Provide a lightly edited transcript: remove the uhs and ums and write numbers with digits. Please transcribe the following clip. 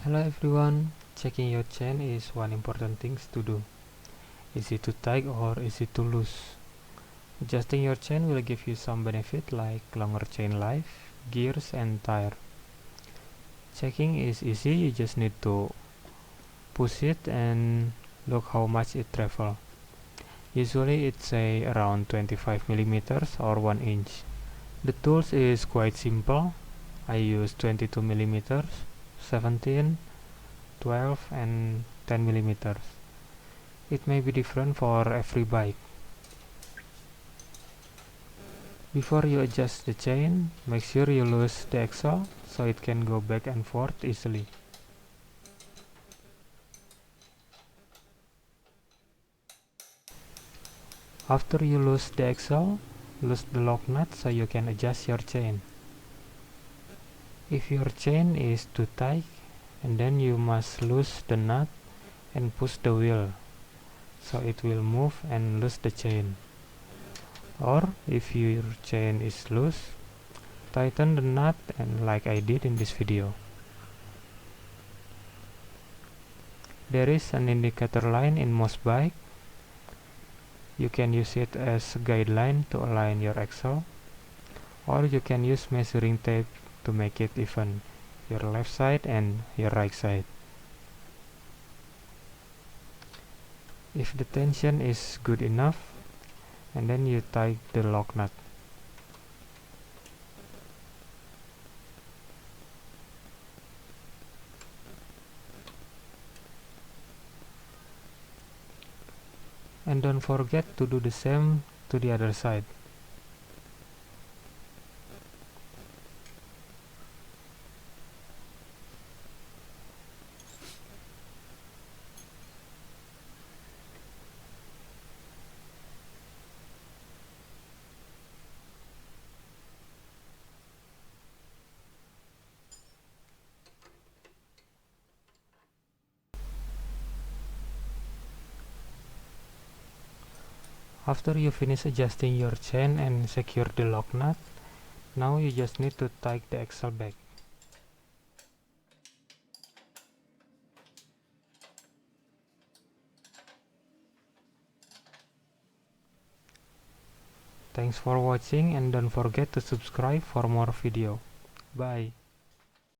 Hello everyone, checking your chain is one important thing to do. Is it too tight or is it too loose? Adjusting your chain will give you some benefit like longer chain life, gears and tire. Checking is easy, you just need to push it and look how much it travels. Usually it's say around 25 millimeters or 1 inch. The tools is quite simple. I use 22 millimeters, 17, 12 and 10 millimeters. It may be different for every bike. Before you adjust the chain, make sure you loose the axle so it can go back and forth easily. After you loose the axle, loose the lock nut so you can adjust your chain. If your chain is too tight, and then you must loose the nut and push the wheel so it will move and loose the chain. Or if your chain is loose, tighten the nut and like I did in this video. There is an indicator line in most bikes. You can use it as a guideline to align your axle, or you can use measuring tape to make it even, your left side and your right side. If the tension is good enough, and then you tie the lock nut. And don't forget to do the same to the other side. After you finish adjusting your chain and secure the lock nut, now you just need to tie the axle back. Thanks for watching and don't forget to subscribe for more video. Bye.